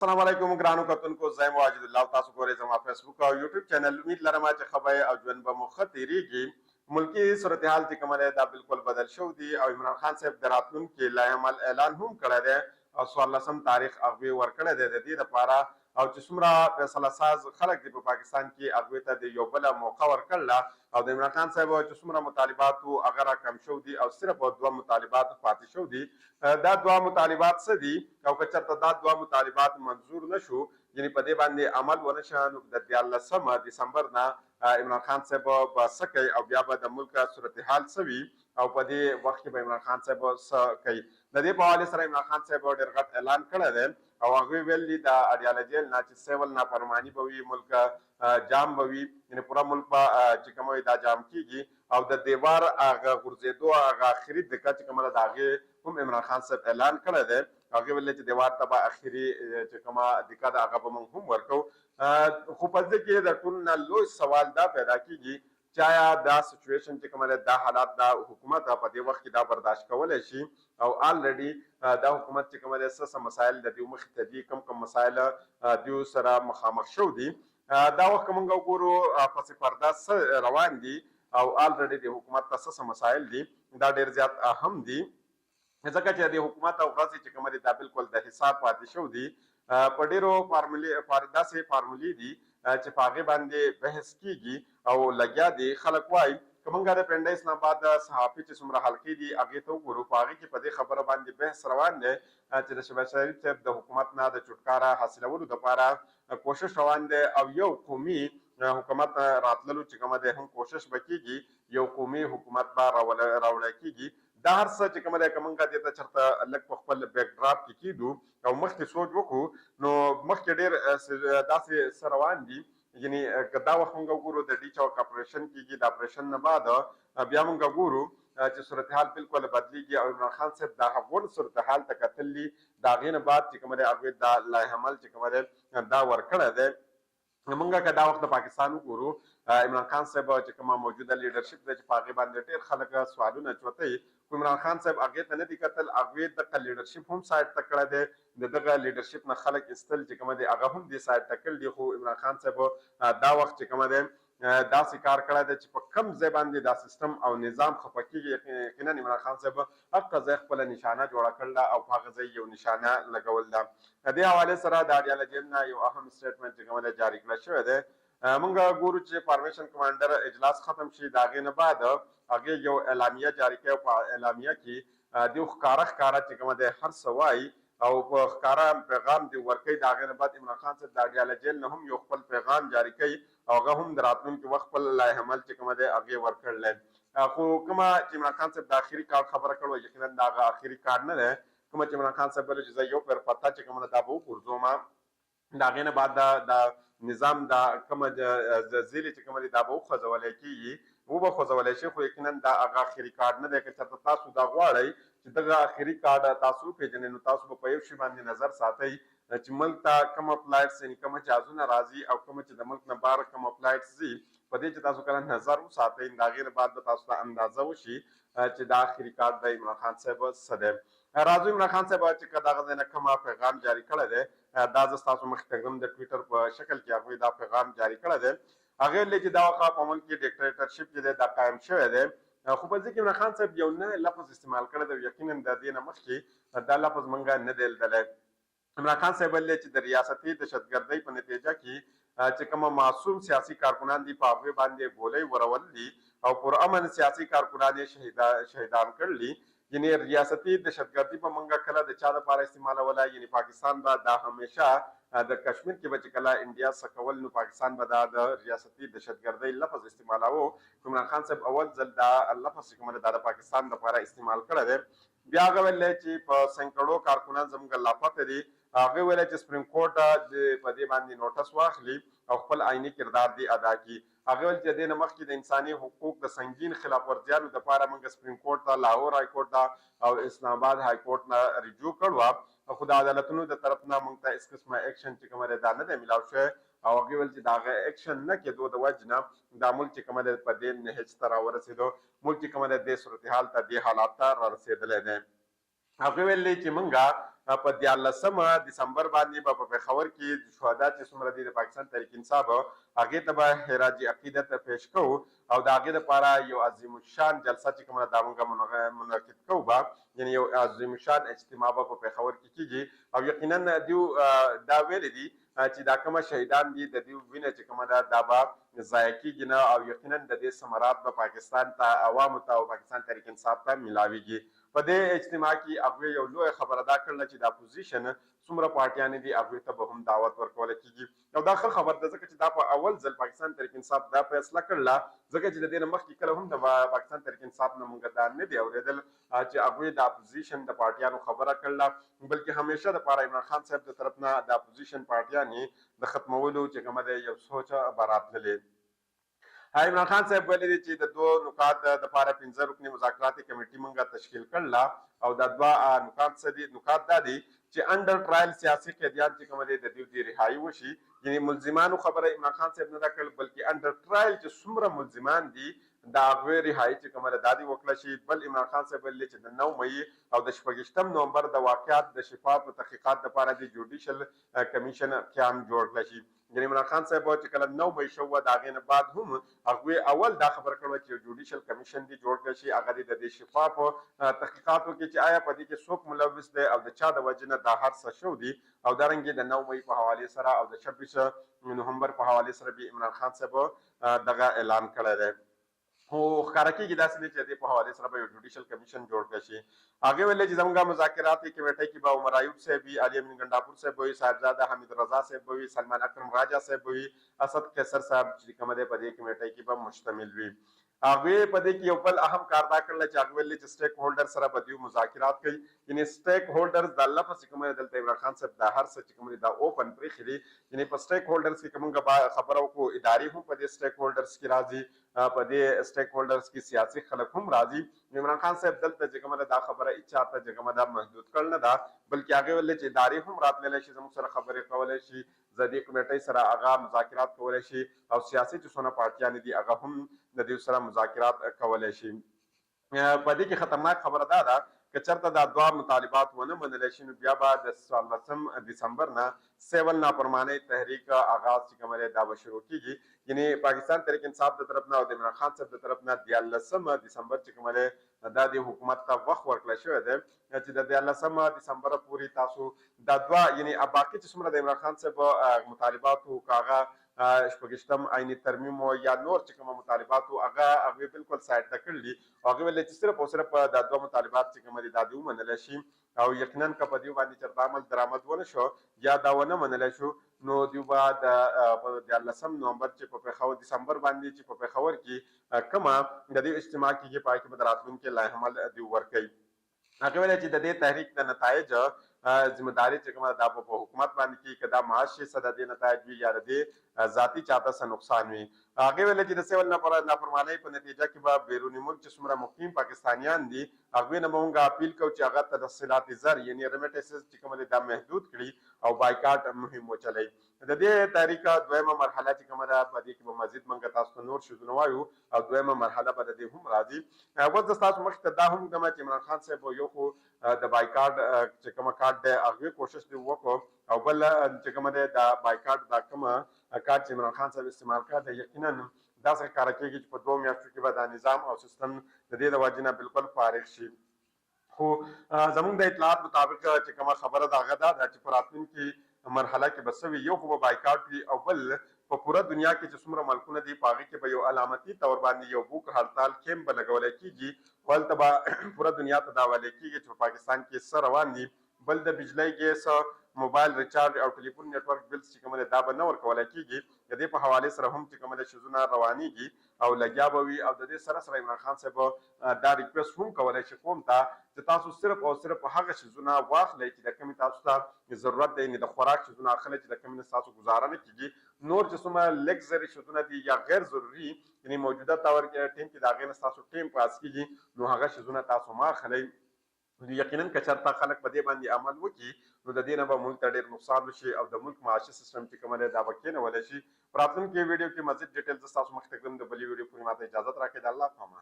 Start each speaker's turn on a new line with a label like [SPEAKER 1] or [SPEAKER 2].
[SPEAKER 1] السلام علیکم ګرانو کتونکو زه واجد الله تاسو ګورئ زما فیسبوک او یوټیوب چینل امید لرم چې خبرې او ژوند به مو ښه تېرېږي ملکي صورتحال چې کومه دی دا بالکل بدل شوی دی او عمران خان صاحب د راتلونکي لایحمل اعلان هم کړی دی او 14 تاریخ هغوی ورکړی دی د دې دپاره او چې څومره فیصله ساز خلک دي په پاکستان کې هغوی ته د یو بله موقع ورکړله او د عمران خان صاحب چې څومره مطالبات وو هغه راکم شوي دي او صرف 2 مطالبات پاتې شوي دي دا 2 مطالبات څه دي او که چېرته دا 2 مطالبات منظور نشو یعنی په دې باندې عمل ونه شه نو د 14 دسمبر نه عمران خان صاحب به څه کوي او بیا به د ملک صورتحال څه وي او په دې وخت کې به عمران خان صاحب څه کوي د دې په حوالې سره عمران خان صاحب ډېر غټ اعلان کړی دی او هغوی ویل دي د اډیاله جیل نه چې سیول نافرماني به وي ملک جام به وي یعنې پوره ملک به چې کومه وي دا جام کېږي او د دیوار هغه غورځېدو هغه آخري دقه چې کومه ده د هغې هم عمران خان صاحب اعلان کړی دی هغې ویل چې دیوار ته به آخري چې کومه دقه ده هغه به موږ هم ورکوو خو په دې کې د ټولو نه لوی سوال دا پیدا کېږي چې آیا دا سچویشن چې کومه ده دا حالات دا حکومت په دې وخت کې دا برداشت کولی شي او آلریډي دا حکومت چې کومه ده څه مسایل د دوی مخې ته دي کوم مسایل دوی سره مخامخ شوي دي دا وخت که موږ وګورو پسې پرده څه روان دي او آلریډي د حکومت ته څه مسایل دي دا ډېر زیات اهم دي ځکه چې د حکومت او ورځې چې کومه دي دا بالکل د حساب پاتې شوي دي په ډېرو داسې فارمولې دي چې په هغې باندې بحث کېږي او لګیا دي خلک وایي که موږ د پنډه اسلام آباد صحافي چې څومره حلقې دي هغې ته وګورو په هغې کې په دې خبره باندې بحث روان دی چې د شهباز شریف صاحب د حکومت نه د چټکاره حاصلولو دپاره کوشش روان دی او یو قومي حکومت راتللو چې کومه دی هم کوشش به کېږي یو قومي حکومت به راوړی کېږي دا هر څه چې کومه دی که موږ دې ته چېرته لږ په خپل بیک ډراپ کې کېږدو او مخکې سوچ وکړو نو مخکې ډېر داسې څه روان دي یعنې که دا وخت موږ وګورو د ډي چوک اپریشن کېږي د اپریشن نه بعد بیا موږ ګورو چې صورتحال بالکل بدلیږي او عمران خان صاحب دا هغو صورتحال ته کتل دي د هغې نه بعد چې کومه دی هغوی دا لایحمل چې کومه دی دا ورکړی دی موږ که دا وخت د پاکستان وګورو عمران خان صاحب چې کومه موجوده لیډرشپ دی چې په هغې باندې ډېر خلک سوالونه چوتوي خو عمران خان صاحب هغې ته نه دي کتل هغوی دغه لیډرشپ هم سایډ ته کړی دی د دغه لیډرشپ نه خلک ایستل چې کومه دی هغه هم دې سایډ ته کړل دي خو عمران خان صاحب دا وخت چې کومه دی داسې کار کړی دی چې په کم ځای باندې دا سیستم او نظام خفه کېږي یقینا عمران خان صاحب هغه ځای خپله نشانه جوړه کړله او په هغه ځای یو نشانه لګول ده د دې حوالې سره د اډیاله جیل نه یو اهم سټیټمنټ چې کومه دی جاري کړی شوی دی موږ ګورو چې فارمیشن کمانډر اجلاس ختم شي د هغې نه بعد هغې یو اعلامیه جاري کوي او په اعلامیه کې دوی ښکاره چې کومه دی هر څه وایي او په ښکاره پیغام دی ورکوي د هغې نه بعد عمران خان صاحب د اډیاله جیل نه هم یو خپل پیغام جاري کوي او هغه هم د راتلونکي وخت خپل لایحمل چې کومه دی هغې ورکړلی خو کومه چې عمران خان صاحب د آخري کارډ خبره کړې یقینا د هغه آخري کارډ نه دی کومه چې عمران خان صاحب ویلو چې زه یو پیر پته چې کومه ده دا به وغورځوم د هغې نه بعد د نظام دا کومه زیلې چې کومه دي دا به وخوځولی کېږي وبه خوځولی شي خو یقینا دا هغه آخري کارډ نه دی که چېرته تاسو دا غواړئ چې دغه آخري کارډ تاسو وپېژنئ نو تاسو به په یو شي باندې نظر ساتئ چې ملک ته کومه فلایټس یعنې کومه جهازونه راځي او کومه چې د ملک نه بهر کومه فلایټس ځي په دې چې تاسو کله نظر وساتئ د هغې نه بعد به تاسو ته اندازه وشي چې دا آخري کارډ د عمران خان صاحب څه دی راځو عمران خان صاحب چې که دغه ځای نه کومه پیغام جاري کړی دی دا زه ستاسو مخې ته ږدم د ټویټر په شکل کې هغوی دا پیغام جاري کړی دی هغې ویلي چې دا وخت په ملک کې ډیکټیټرشپ چې دی دا قایم شوی دی خو په دې کې عمران خان صاحب یو نوی لفظ استعمال کړی دی یقینا د دې نه مخکې دا لفظ موږ نه دی لیدلی عمران خان صاحب ویلي چې د ریاستي دهشتګردۍ په نتیجه کې چې کومه معصوم سیاسي کارکنان دي په هغوی باندې ګولۍ ورول دي او پرامن سیاسي کارکنان یې شهیدان کړلي یعنې ریاستي دهشتګردي به موږ کله د چا دپاره استعمالوله یعنې پاکستان به دا همیشه د کشمیر کې به چې کله انډیا څه کول نو پاکستان به دا د ریاستي دهشتګردۍ لفظ استعمالوه عمران خان صاحب اول ځل دا لفظ چې کومه ده دا د پاکستان دپاره استعمال کړی دی بیا هغه ویلی چې په سنکړو کارکنان زموږ لاپته دي هغې ویلی چې سپریم کورټ په دې باندې نوټس واخلي او خپل عیني کردار دی ادا کړي هغې ویل چې د دې نه مخکې د انساني حقوق د سنګین خلاف ورزیانو دپاره موږ سپریم کورټ ته لاهور های کورټ ته او اسلام آباد های کورټ نه رجوع کړو خو د عدالتونو د طرف نه موږ ته هېڅ قسمه اکشن چې کومه دی دا نه دی میلاو شوی او هغې ویل چې د هغه اکشن نه کېدو د وجې نه دا ملک چې کومه دی په دې نهج ته راورسېدو ملک چې کومه دی دې صورتحال ته دې حالات ته رارسېدلی دی هغې ویلې چې موږ په 14 دسمبر باندې په پېښور کې شهدا چې څومره دي د پاکستان تحریک انصاف هغې ته به خراج عقیدت پیش کوو او د هغې دپاره یو عظیم الشان جلسه چې کومه دا موږ منعقد کوو به یعنې یو عظیم الشان اجتماع به په پېښور کې کیږي او یقینا دوی دا ویلي دي چې دا کومه شهیدان دي د دوی وینه چې کومه ده دا به ضایع کیږي نه او یقینا د دې ثمرات به پاکستان ته عوامو ته او پاکستان تحریک انصاف ته ملاویږي په دې اجتماع کې هغوی یو لویه خبره دا کړله چې د اپوزیشن څومره پارټیانې دي هغوی ته به هم دعوت ورکولی کیږي او دا ښه خبر ده ځکه چې دا په اول ځل پاکستان تحریک انصاف دا فیصله کړله ځکه چې د دې نه مخکې کله هم د پاکستان تحریک انصاف نه موږ دا نه دي اورېدل چې هغوی د اپوزیشن د پارټیانو خبره کړله بلکې همیشه دپاره عمران خان صاحب د طرف نه د اپوزیشن پارټیانې د ختمولو چې کومه دی یو سوچ به راتللې عمران خان صاحب ویلي دي چې د دوه نکات دپاره 15 رکني مذاکراتي کمیټي موږ تشکیل کړله او دا دوه نکات څه دي نکات دا دي چې انډر ټرایل سیاسي قیدیان چې کوم دي د دوی د رهایي وشي یعنی ملزمانو خبره عمران خان صاحب نه ده کړل بلکې انډر ټرایل چې څومره ملزمان دي د هغوی رهایي چې کومه ده دا دې وکړه شي بل عمران خان صاحب ویلي چې د 9 مۍ او د 26 نومبر د واقعات د شفاف تحقیقات لپاره د جوډیشل کمیشن قیام جوړ کړل شي یعنی عمران خان صاحب چې کله 9 مۍ شو د هغې نه بعد هم هغوی اول دا خبره کړې چې جوډیشل کمیشن دې جوړ کړی شي هغه دې د دې شفاف تحقیقاتو کې چې آیا په دې کې څوک ملوث دی او د چا د وجې نه دا هر څه شو دي او دارنګې د 9 مۍ په حوالې سره او د 26 نومبر په حوالې سره به عمران خان صاحب دغه اعلان کړی دی خو ښکاره کېږي داسې دی چې د دې په حوالې سره به یو جوډیشل کمیشن جوړ کړی شي هغې ویلې چې زموږ مذاکراتي کمیټۍ کې به عمر ایوب صاحب وي علي امین ګنډاپور صاحب به وي صاحبزاده حمید رضا صاحب به وي سلمان اکرم راجا صاحب به وي اسد قیصر صاحب چې کومه دی په دې کمیټۍ کې به مشتمل وي هغوی په دې کې یو بل اهم کار دا کړل چې هغوی ویلي چې سټیک هولډر سره به دوی مذاکرات کوي یعنې سټیک هولډرز دا لفظ چې کوم دی دلته عمران خان صاحب دا هر څه چې کوم دی دا اوپن پرېښي دي یعنې په سټیک هولډرز کې که موږ خبره وکړو ادارې هم په دې سټیک هولډرز کې راځي په دې سټیک هولډرز کې سیاسي خلک هم راځي عمران خان صاحب دلته چې کومه دا خبره هېچا ته چې کومه دا محدود کړل نه ده بلکې هغې ویلې چې ادارې هم راتللی شي زموږ سره خبرې کولی شي د دې کمیټۍ سره هغه مذاکرات کولی شي او سیاسي چې څونه پارټیانې دي هغه هم د دوی سره مذاکرات کولی شي په دې کې خطرناک خبره دا ده که چېرته دا دوه مطالبات ونه منلی شي نو بیا به د 14 دسمبر نه سیول نافرمانۍ تحریک آغاز چې کومه دی دا به شروع کېږي یعنې پاکستان تحریک انصاف د طرف نه او د عمران خان صاحب د طرف نه 14 دسمبر چې کومه دی دا د حکومت ته وخت ورکړی شوی دی چې د 14 دسمبر پورې تاسو دا دوه یعنې باقي چې څومره د عمران خان صاحب مطالبات وو که هغه شپږشتم آئیني ترمیم یا نور چې کومه مطالبات وو هغه بالکل سایډ ته کړي دي هغې ویلې چې صرف او صرف دا دوه مطالبات چې کومه دي دا دې ومنلی شي او یقینا که په دې باندې چېرته عمل درآمد ونه شو یا دا ونه منلی شو نو دوی به په 14 نومبر چې په پېښور دسمبر باندې چې په پېښور کې کومه د دې اجتماع کېږي په هغې کې به د راتلونکي لایحه‌عمل دوی ورکوي هغې ویلې چې د دې تحریک د نتایج ذمهداري چې کومه دا په حکومت باندې کې که دا معاش شي څه د دې نتایج وي یا د دې ذاتي چاته څه نقصان وي هغې ویلې چې د سیول نافرمانۍ په نتیجه کې به بیروني ملک چې څومره مقیم پاکستانیان دي هغوی نه به موږ اپیل کوو چې هغه ترسیلات زر یعنې ریمیټنسز چې کومه دی دا محدود کړي او بایکاټ مهم وچلوي د دې تحریک دویمه مرحله چې کومه ده په دې کې به مزید موږ تاسو ته نور شیزونه وایو او دویمه مرحله به د دې هم راځي اوس زه ستاسو مخې ته دا هم ږدم چې عمران خان صاحب یو خو د بایکاټ چې کومه کارت دی هغوی کوشش دې وکړو او بل چې کومه دی د بایکاټ دا کومه کارت چې عمران خان صاحب استعمال کړی دی یقینا داسې ښکاره کېږي چې په 2 میاشتو کې به دا نظام او سیستم د دې د وجې نه بالکل فارغ شي خو زموږ د اطلاعات مطابق چې کومه خبره ده هغه دا ده چې په راتلونکي مرحله کې به څه وي یو خو به بایکاټ وي او بل په پوره دنیا کې چې څومره ملکونه دي په هغې کې به یو علامتي طور باندې یو بوک هړتال کیمپ به لګولی کېږي خو هلته به پوره دنیا ته دا ویلی کېږي چې په پاکستان کې څه روان دي بل د بجلی ګیس موبایل ریچارج او ټلیفون نیټورک بلز چې کومه دی دا به نه ورکولی کېږي د دې په حوالې سره هم چې کومه دی شیزونه روانېږي او لګیا به وي او د دې سره سره عمران خان صاحب دا ریکویسټ هم کولی شي قوم ته چې تاسو صرف او صرف هغه شیزونه واخلئ چې د کومې تاسو ته ضرورت دی یعنې د خوراک شیزونه اخلئ چې د کومې نه ستاسو ګزاره نه کېږي نور چې څومره لګزري شیزونه دي یا غیر ضروري یعنې موجوده طور کې ټیم کې د هغې نه ستاسو ټیم پاس کېږي نو هغه شیزونه تاسو مه اخلئ یقینا که چېرته خلک په دې باندې عمل وکړي نو د دې نه به ملک ته ډېر نقصان وشي او د ملک معاشي سیستم چې کومه دی دا به کېنولی شي په راتلونکي ویډیو کې مزید ډیټیل زه ستاسو مخې ته کړم د بلې ویډیو پورې ماته اجازت راکړئ د الله په امان